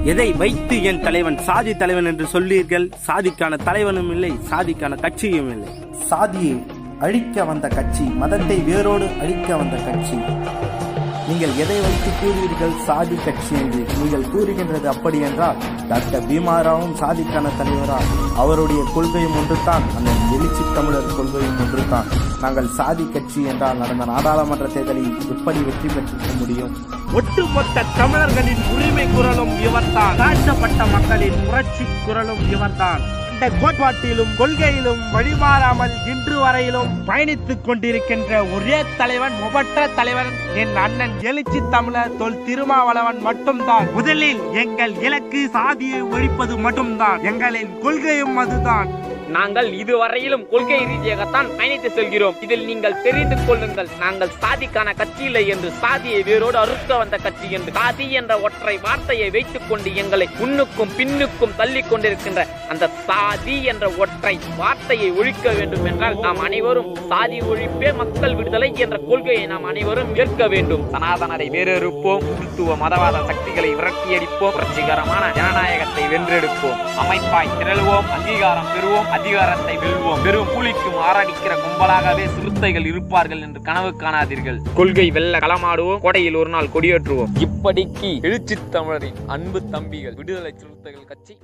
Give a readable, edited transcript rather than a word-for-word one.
எதை வைத்து என் தலைவன் சாதி தலைவன் என்று சொல்லீர்கள்? சாதிக்கான தலைவனும் இல்லை, சாதிக்கான கட்சியும் இல்லை. சாதியை அழிக்க வந்த கட்சி, மதத்தை வேரோடு அழிக்க வந்த கட்சி. நீங்கள் எதை வைத்து கூறுவீர்கள் சாதி கட்சி என்று? நீங்கள் கூறுகின்றது அப்படி என்றால் டாக்டர் பீமாராவும் சாதிக்கான தலைவரா? அவருடைய கொள்கையும் ஒன்றுதான், அந்த எழுச்சி தமிழர் கொள்கையும் ஒன்றுதான். நாங்கள் சாதி கட்சி என்றால் நடந்த நாடாளுமன்ற தேர்தலில் எப்படி வெற்றி பெற்றிருக்க முடியும்? ஒட்டுமொத்த தமிழர்களின் உரிமை குரலும் இவர்தான், தாழ்த்தப்பட்ட மக்களின் புரட்சி குரலும் இவர்தான். இந்த கோட்பாட்டிலும் கொள்கையிலும் வழிமாறாமல் இன்று வரையிலும் பயணித்துக் கொண்டிருக்கின்ற ஒரே தலைவன், ஒப்பற்ற தலைவன் என் அண்ணன் எழுச்சி தமிழர் தொல் திருமாவளவன் மட்டும்தான். முதலில் எங்கள் இலக்கு சாதியை ஒழிப்பது மட்டும்தான், எங்களின் கொள்கையும் அதுதான். நாங்கள் இதுவரையிலும் கொள்கை ரீதியாகத்தான் பயணித்து செல்கிறோம். இதில் நீங்கள் தெரிந்து கொள்ளுங்கள், நாங்கள் சாதிக்கான கட்சி இல்லை என்று, சாதியை வேரோடு அறுக்க வந்த கட்சி என்று. சாதி என்ற ஒற்றை வார்த்தையை வைத்துக் கொண்டு எங்களை முன்னுக்கும் பின்னுக்கும் தள்ளி கொண்டிருக்கின்ற அந்த சாதி என்ற ஒற்றை வார்த்தையை ஒழிக்க வேண்டும் என்றால் நாம் அனைவரும் சாதி ஒழிப்பே மக்கள் விடுதலை என்ற கொள்கையை நாம் அனைவரும் ஏற்க வேண்டும். சனாதனரை வேறறுப்போம், கிறிஸ்துவ மதவாத சக்திகளை விரட்டியடிப்போம், புரட்சிகரமான ஜனநாயகத்தை வென்றெடுப்போம், அமைப்பாய் திரளுவோம், அங்கீகாரம் பெறுவோம், அதிகாரத்தை வெல்வோம். பெரும் புலிக்கும் ஆரடிக்கிற கும்பலாகவே சிறுத்தைகள் இருப்பார்கள் என்று கனவு காணாதீர்கள். கொள்கை வெல்ல களமாடுவோம், கோடையில் ஒரு நாள் கொடியேற்றுவோம். இப்படிக்கு எழுச்சி தமிழரின் அன்பு தம்பிகள் விடுதலை சிறுத்தைகள் கட்சி.